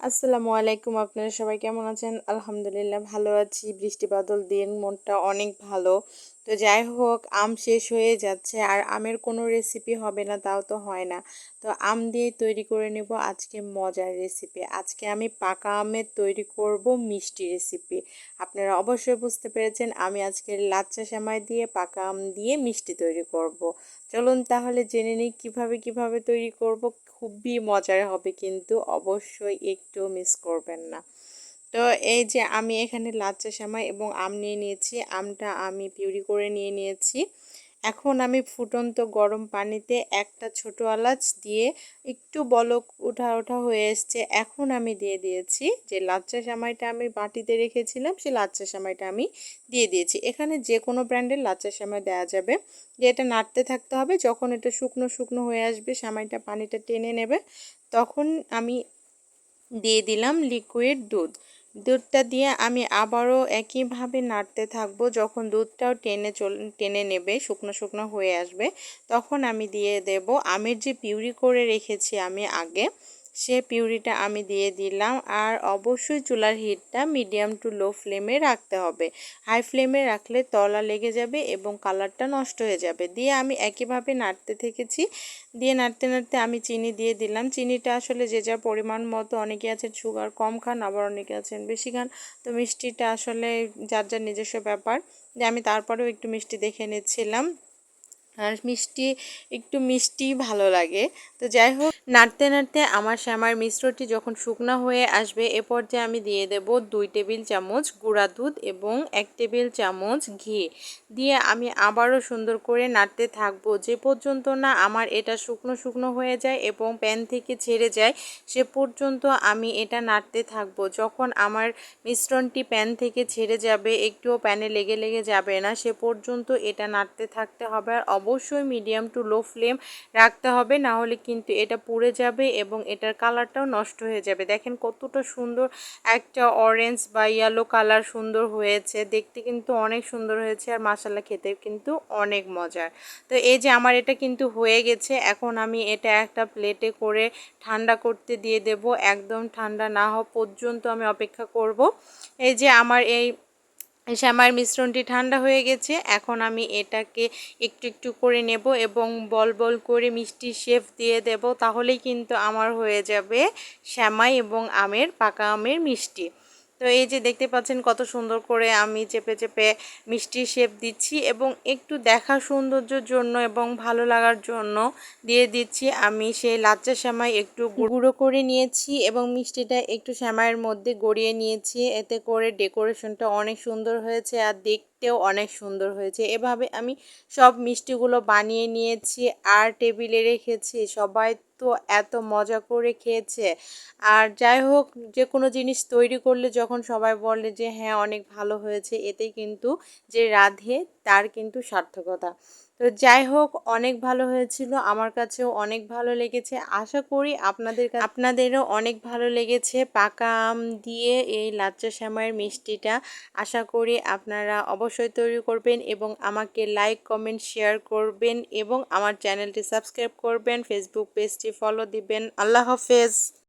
আসসালামু আলাইকুম, আপনারা সবাই কেমন আছেন? আলহামদুলিল্লাহ ভালো আছি। বৃষ্টি বাদল দিন মনটা অনেক ভালো। তো যাই হোক, আম শেষ হয়ে যাচ্ছে আর আমের কোনো রেসিপি হবে না তাও তো হয় না। তো আম দিয়ে তৈরি করে নেব আজকে মজার রেসিপি। আজকে আমি পাকা আমের তৈরি করব মিষ্টি রেসিপি। আপনারা অবশ্যই বুঝতে পেরেছেন, আমি আজকে লাচ্ছা সেমাই দিয়ে পাকা আম দিয়ে মিষ্টি তৈরি করব। চলুন তাহলে জেনে নিই কিভাবে তৈরি করব। খুবই মজার হবে কিন্তু অবশ্যই একটু মিস করবেন না। তো এই যে আমি এখানে লাচ্ছা সেমাই এবং আম নিয়ে নিয়েছি। আমটা আমি পিউরি করে নিয়ে নিয়েছি। এখন আমি ফুটন্ত গরম পানিতে একটা ছোট এলাচ দিয়ে একটু বলক ওঠা হয়ে এসছে। এখন আমি দিয়ে দিয়েছি যে লাচ্ছা সেমাইটা আমি বাটিতে রেখেছিলাম, সেই লাচ্ছা সেমাইটা আমি দিয়ে দিয়েছি। এখানে যে কোনো ব্র্যান্ডের লাচ্ছা সেমাই দেওয়া যাবে। দিয়ে এটা নাড়তে থাকতে হবে। যখন এটা শুকনো শুকনো হয়ে আসবে, সেমাইটা পানিটা টেনে নেবে, তখন আমি দিয়ে দিলাম লিকুইড দুধ। দুধটা দিয়ে আমি আবারও একইভাবে নাড়তে থাকবো। যখন দুধটাও টেনে নেবে, শুকনো শুকনো হয়ে আসবে, তখন আমি দিয়ে দেব আমের যে পিউরি করে রেখেছি আমি আগে, সে পিউরিটা আমি দিয়ে দিলাম। আর অবশ্যই চুলার হিটটা মিডিয়াম টু লো ফ্লেমে রাখতে হবে। হাই ফ্লেমে রাখলে তলা লেগে যাবে এবং কালারটা নষ্ট হয়ে যাবে। দিয়ে আমি একইভাবে নাড়তে থেকেছি। দিয়ে নাড়তে নাড়তে আমি চিনি দিয়ে দিলাম। চিনিটা আসলে যে যার পরিমাণ মতো, অনেকে আছেন সুগার কম খান, আবার অনেকে আছেন বেশি খান। তো মিষ্টিটা আসলে যার যার নিজস্ব ব্যাপার। যে আমি তারপরেও একটু মিষ্টি দেখে নিচ্ছিলাম। আর একটু মিষ্টি ভালো লাগে। তো যাই হোক, নাড়তে নাড়তে আমার শ্যামার মিশ্রটি যখন শুকনো হয়ে আসবে, এ পর্যায়ে আমি দিয়ে দেব 2 টেবিল চামচ গুঁড়া দুধ এবং 1 টেবিল চামচ ঘি। দিয়ে আমি আবারও সুন্দর করে নাড়তে থাকবো যে পর্যন্ত না আমার এটা শুকনো শুকনো হয়ে যায় এবং প্যান থেকে ছেড়ে যায়, সে পর্যন্ত আমি এটা নাড়তে থাকবো। যখন আমার মিশ্রণটি প্যান থেকে ছেড়ে যাবে, একটুও প্যানে লেগে লেগে যাবে না, সে পর্যন্ত এটা নাড়তে থাকতে হবে। আর অবশ্যই মিডিয়াম টু লো ফ্লেম রাখতে হবে, না হলে কিন্তু এটা পুড়ে যাবে এবং এটার কালারটাও নষ্ট হয়ে যাবে। দেখেন কতটা সুন্দর একটা অরেঞ্জ বা ইয়েলো কালার সুন্দর হয়েছে, দেখতে কিন্তু অনেক সুন্দর হয়েছে। আর মাশাআল্লাহ খেতে কিন্তু অনেক মজার। তো এই যে আমার এটা কিন্তু হয়ে গেছে। এখন আমি এটা একটা প্লেটে করে ঠান্ডা করতে দিয়ে দেব। একদম ঠান্ডা না হওয়া পর্যন্ত আমি অপেক্ষা করব। এই যে আমার এই শ্যামার মিশ্রণটি ঠান্ডা হয়ে গেছে। এখন আমি এটাকে একটু একটু করে নেব এবং বল বল করে মিষ্টি শেপ দিয়ে দেব। তাহলেই কিন্তু আমার হয়ে যাবে শ্যামাই এবং পাকা আমের মিষ্টি। তো এই যে দেখতে পাচ্ছেন কত সুন্দর করে আমি চেপে চেপে মিষ্টি শেপ দিচ্ছি এবং একটু দেখা সৌন্দর্যের জন্য এবং ভালো লাগার জন্য দিয়ে দিচ্ছি আমি সেই লাচ্চা সেমাই একটু গুঁড়ো করে নিয়েছি এবং মিষ্টিটা একটু সেমাইয়ের মধ্যে গড়িয়ে নিয়েছি। এতে করে ডেকোরেশনটা অনেক সুন্দর হয়েছে আর দেখতেও অনেক সুন্দর হয়েছে। এভাবে আমি সব মিষ্টিগুলো বানিয়ে নিয়েছি আর টেবিলে রেখেছি। সবাই তো এত মজা করে খেয়েছে। আর যাই হোক, যে কোনো জিনিস তৈরি করলে যখন সবাই বলে যে হ্যাঁ অনেক ভালো হয়েছে, এতেই কিন্তু যে রাঁধে তার কিন্তু সার্থকতা। তো যাই হোক, অনেক ভালো হয়েছিল, আমার কাছেও অনেক ভালো লেগেছে। আশা করি আপনাদেরও অনেক ভালো লেগেছে পাকা আম দিয়ে এই লাচ্চা সেমাইয়ের মিষ্টিটা। আশা করি আপনারা অবশ্যই তৈরি করবেন এবং আমাকে লাইক কমেন্ট শেয়ার করবেন এবং আমার চ্যানেলটি সাবস্ক্রাইব করবেন, ফেসবুক পেজটি ফলো দিবেন। আল্লাহ হাফেজ।